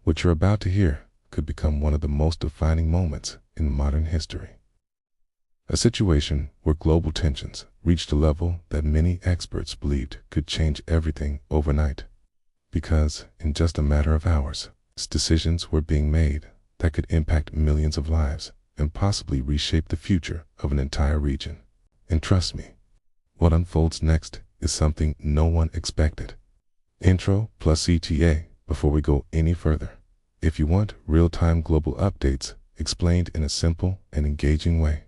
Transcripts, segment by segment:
What you're about to hear could become one of the most defining moments in modern history. A situation where global tensions reached a level that many experts believed could change everything overnight. Because in just a matter of hours, decisions were being made that could impact millions of lives and possibly reshape the future of an entire region. And trust me, what unfolds next is something no one expected. Intro plus CTA before we go any further. If you want real-time global updates explained in a simple and engaging way,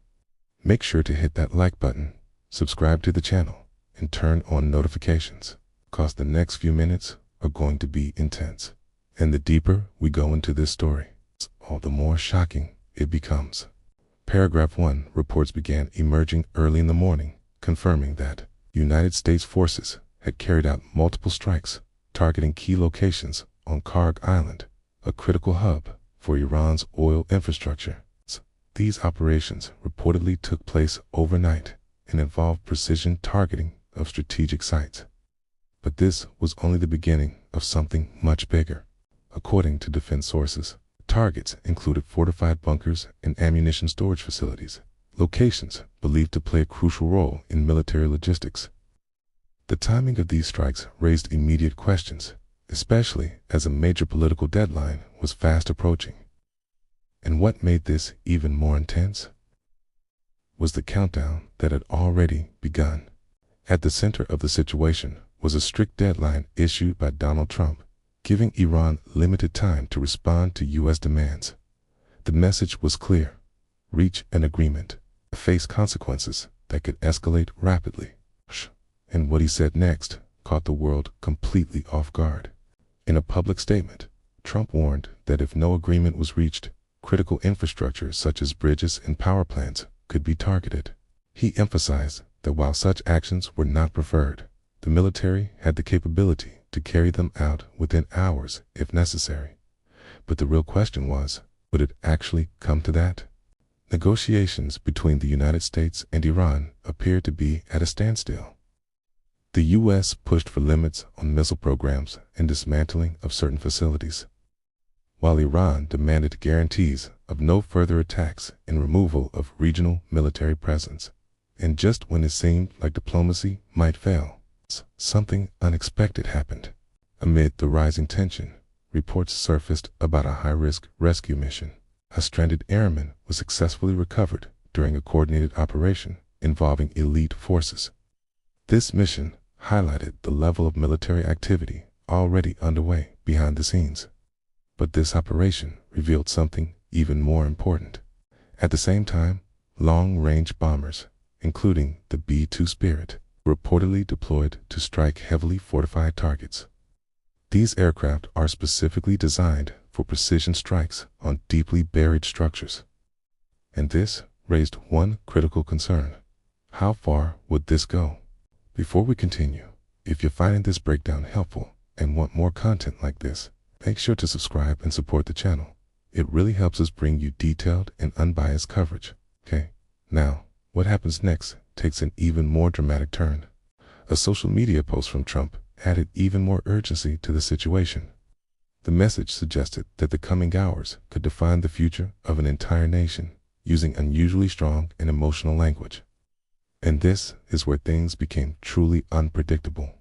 make sure to hit that like button, subscribe to the channel, and turn on notifications, because the next few minutes are going to be intense. And the deeper we go into this story, all the more shocking it becomes. Paragraph 1 reports began emerging early in the morning, confirming that United States forces had carried out multiple strikes targeting key locations on Kharg Island, a critical hub for Iran's oil infrastructure. These operations reportedly took place overnight and involved precision targeting of strategic sites. But this was only the beginning of something much bigger. According to defense sources, targets included fortified bunkers and ammunition storage facilities, locations believed to play a crucial role in military logistics. The timing of these strikes raised immediate questions, especially as a major political deadline was fast approaching. And what made this even more intense was the countdown that had already begun. At the center of the situation was a strict deadline issued by Donald Trump, giving Iran limited time to respond to U.S. demands. The message was clear: reach an agreement, face consequences that could escalate rapidly. And what he said next caught the world completely off guard. In a public statement, Trump warned that if no agreement was reached, critical infrastructure such as bridges and power plants could be targeted. He emphasized that while such actions were not preferred, the military had the capability to carry them out within hours if necessary. But the real question was, would it actually come to that? Negotiations between the United States and Iran appeared to be at a standstill. The U.S. pushed for limits on missile programs and dismantling of certain facilities, while Iran demanded guarantees of no further attacks and removal of regional military presence. And just when it seemed like diplomacy might fail, something unexpected happened. Amid the rising tension, reports surfaced about a high-risk rescue mission. A stranded airman was successfully recovered during a coordinated operation involving elite forces. This mission highlighted the level of military activity already underway behind the scenes. But this operation revealed something even more important. At the same time, long-range bombers, including the B-2 Spirit, were reportedly deployed to strike heavily fortified targets. These aircraft are specifically designed for precision strikes on deeply buried structures. And this raised one critical concern: how far would this go? Before we continue, if you're finding this breakdown helpful and want more content like this, make sure to subscribe and support the channel. It really helps us bring you detailed and unbiased coverage. Okay, now, what happens next takes an even more dramatic turn. A social media post from Trump added even more urgency to the situation. The message suggested that the coming hours could define the future of an entire nation, using unusually strong and emotional language. And this is where things became truly unpredictable.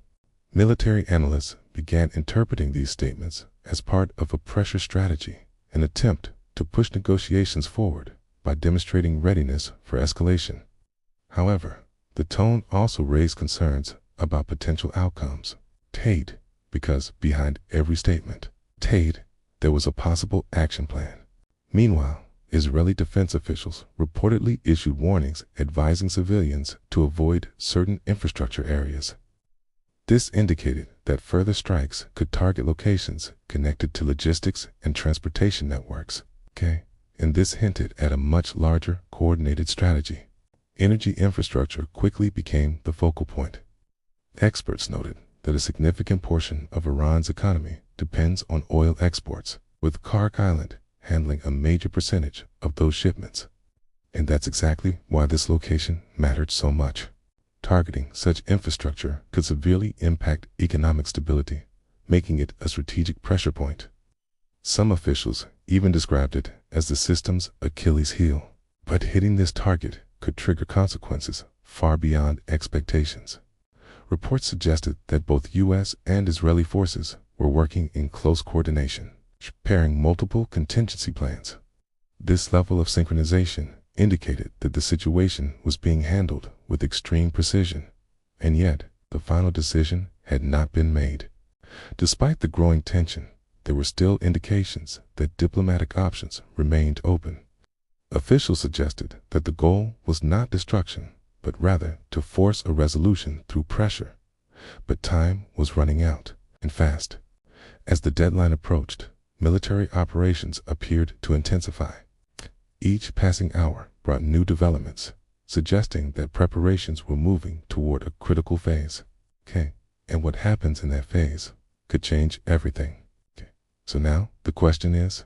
Military analysts began interpreting these statements as part of a pressure strategy, an attempt to push negotiations forward by demonstrating readiness for escalation. However, the tone also raised concerns about potential outcomes. Because behind every statement, there was a possible action plan. Meanwhile, Israeli defense officials reportedly issued warnings advising civilians to avoid certain infrastructure areas. This indicated that further strikes could target locations connected to logistics and transportation networks. And this hinted at a much larger coordinated strategy. Energy infrastructure quickly became the focal point. Experts noted that a significant portion of Iran's economy depends on oil exports, with Kharg Island handling a major percentage of those shipments. And that's exactly why this location mattered so much. Targeting such infrastructure could severely impact economic stability, making it a strategic pressure point. Some officials even described it as the system's Achilles heel. But hitting this target could trigger consequences far beyond expectations. Reports suggested that both U.S. and Israeli forces were working in close coordination, preparing multiple contingency plans. This level of synchronization indicated that the situation was being handled with extreme precision, and yet the final decision had not been made. Despite the growing tension, there were still indications that diplomatic options remained open. Officials suggested that the goal was not destruction, but rather to force a resolution through pressure. But time was running out, and fast. As the deadline approached, military operations appeared to intensify. Each passing hour brought new developments, suggesting that preparations were moving toward a critical phase. And what happens in that phase could change everything. So now the question is,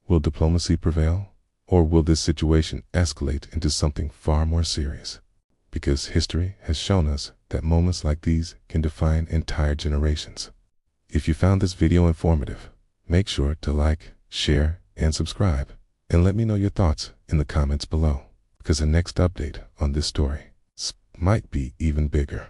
will diplomacy prevail? Or will this situation escalate into something far more serious? Because history has shown us that moments like these can define entire generations. If you found this video informative, make sure to like, share, and subscribe. And let me know your thoughts in the comments below, because the next update on this story might be even bigger.